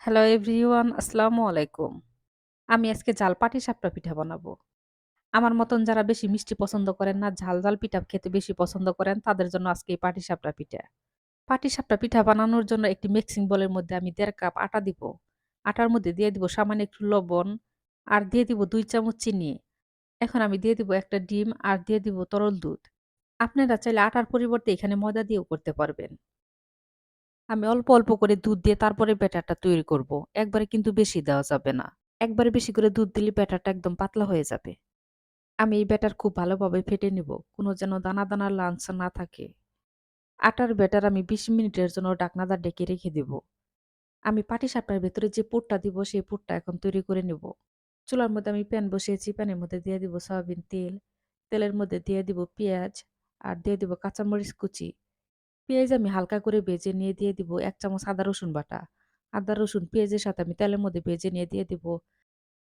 Hello everyone, আসসালামু আলাইকুম। আমি আজকে জাল পাটিসাপটা পিঠা বানাবো। আমার মতন যারা বেশি মিষ্টি পছন্দ করেন না, ঝাল, ঝাল পিঠা খেতে বেশি পছন্দ করেন, তাদের জন্য আজকে এই পাটিসাপটা পিঠা। পাটিসাপটা পিঠা বানানোর জন্য একটি মিক্সিং বোলের মধ্যে আমি ১.৫ কাপ আটা দিব। আটার মধ্যে দিয়ে দিব সামান্য একটু লবণ আর দিয়ে দিব ২ চামচ চিনি। এখন আমি দিয়ে দিব একটা ডিম আর দিয়ে দিব তরল দুধ। আপনারা চাইলে আটার পরিবর্তে এখানে ময়দা দিয়েও করতে পারবেন। আমি অল্প, অল্প করে দুধ দিয়ে তারপরে ব্যাটারটা তৈরি করব। একবারে কিন্তু বেশি দেওয়া যাবে না। একবারে বেশি করে দুধ দিলে ব্যাটারটা একদম পাতলা হয়ে যাবে। আমি এই ব্যাটার খুব ভালোভাবে ফেটে নিব। কোনো যেন দানা, দানা লাঞ্চ না থাকে। আটার ব্যাটার আমি ২০ মিনিটের জন্য ঢাকনাটা ঢেকে রেখে দেব। আমি পাটিসাপটার ভেতরে যে পুরটা দিব সেই পুরটা এখন তৈরি করে নেব। চুলার মধ্যে আমি প্যান বসিয়েছি। প্যানের মধ্যে দিয়ে দিব সয়াবিন তেল। তেলের মধ্যে দিয়ে দিব পেঁয়াজ আর দিয়ে দিব কাঁচামরিচ কুচি। পেঁয়াজ আমি হালকা করে ভেজে নিয়ে দিয়ে দিব ১ চামচ আদা রসুন বাটা। আদা রসুন পেঁয়াজের সাথে আমি তেলের মধ্যে ভেজে নিয়ে দিয়ে দিব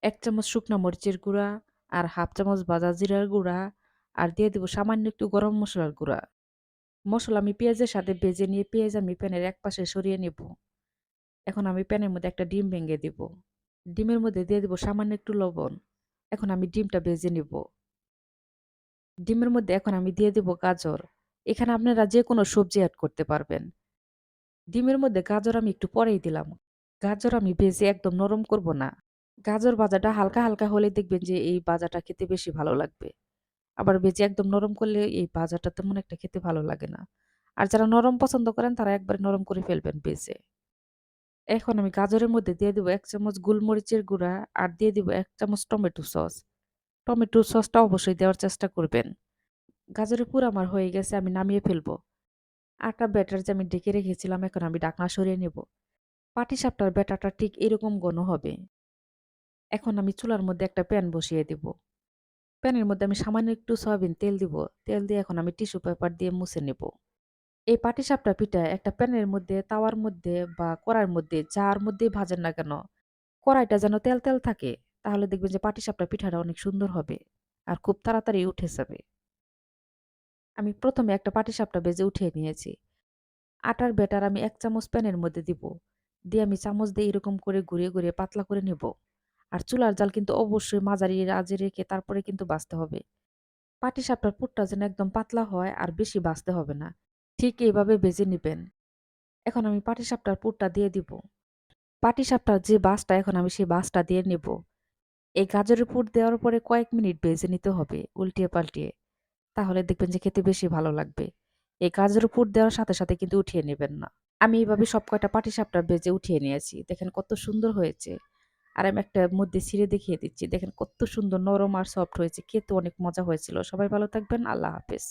১ চামচ শুকনা মরিচের গুঁড়া আর 1/2 চামচ ভাজা জিরার গুঁড়া আর দিয়ে দিব সামান্য একটু গরম মসলার গুঁড়া। মসলা আমি পেঁয়াজের সাথে ভেজে নিয়ে পেঁয়াজ আমি প্যানের এক পাশে সরিয়ে নেব। এখন আমি প্যানের মধ্যে একটা ডিম ভেঙে দিব। ডিমের মধ্যে দিয়ে দিব সামান্য একটু লবণ। এখন আমি ডিমটা ভেজে নিব। ডিমের মধ্যে এখন আমি দিয়ে দিব গাজর। এখানে আপনারা যেকোনো সবজি এড করতে পারবেন। ডিমের মধ্যে গাজর আমি একটু পরেই দিলাম। গাজর আমি ভেজে একদম নরম করব না। গাজর ভাজাটা হালকা, হালকা হলে দেখবেন যে এই ভাজাটা খেতে বেশি ভালো লাগবে। আবার ভেজে একদম নরম করলে এই ভাজাটা তেমন একটা খেতে ভালো লাগে না। আর যারা নরম পছন্দ করেন তারা একবারে নরম করে ফেলবেন ভেজে। এখন আমি গাজরের মধ্যে দিয়ে দিব ১ চামচ গোলমরিচের গুঁড়া আর দিয়ে দিব ১ চামচ টমেটো সস। টমেটো সসটা অবশ্যই দেওয়ার চেষ্টা করবেন। গাজরের পুর আমার হয়ে গেছে, আমি নামিয়ে ফেলবো। আটা ব্যাটার যে আমি ঢেকে রেখেছিলাম এখন আমি ঢাকনা সরিয়ে নেব। পাটিসাপটার ব্যাটারটা ঠিক এরকম ঘন হবে। এখন আমি চুলার মধ্যে একটা প্যান বসিয়ে দিব। প্যানের মধ্যে আমি সামান্য একটু সয়াবিন তেল দিব। তেল দিয়ে এখন আমি টিস্যু পেপার দিয়ে মুছে নেব। এই পাটিসাপটা পিঠা একটা প্যানের মধ্যে, তাওয়ার মধ্যে বা কড়াইয়ের মধ্যে যার মধ্যেই ভাজেন না কেন, কড়াইটা যেন তেল, তেল থাকে। তাহলে দেখবেন যে পাটিসাপটা পিঠাটা অনেক সুন্দর হবে। আর খুব তাড়াতাড়ি উঠে যাবে। আমি ১ম এ একটা পাটিসাপটা ভেজে উঠিয়ে নিয়েছি। আটার ব্যাটার আমি ১ চামচ প্যানের মধ্যে দিব। দিয়ে আমি চামচ দিয়ে এরকম করে ঘুরিয়ে, ঘুরিয়ে পাতলা করে নেব। আর চুলার জাল কিন্তু অবশ্যই মাঝারি আঁচে রেখে তারপরে কিন্তু ভাজতে হবে। পাটিসাপটার পুরটা যেন একদম পাতলা হয় আর বেশি ভাজতে হবে না। ঠিক এইভাবে ভেজে নিবেন। এখন আমি পাটিসাপটার পুরটা দিয়ে দিব। পাটিসাপটার যে ভাজটা এখন আমি সেই ভাজটা দিয়ে নেব। এই গাজরের পুর দেওয়ার পরে কয়েক মিনিট ভেজে নিতে হবে উল্টিয়ে পাল্টিয়ে। তাহলে দেখবেন যে খেতে বেশি ভালো লাগবে। এই গাজরের পুর দেওয়ার সাথে, সাথে কিন্তু উঠিয়ে নেবেন না। আমি এভাবে সব কয়টা পাটিসাপটা ভেজে উঠিয়ে নিয়েছি। দেখেন কত সুন্দর হয়েছে। আর আমি একটা মধ্যে ছিঁড়ে দেখিয়ে দিচ্ছি। দেখেন কত সুন্দর নরম আর সফট হয়েছে। খেতে অনেক মজা হয়েছিল। সবাই ভালো থাকবেন। আল্লাহ হাফেজ।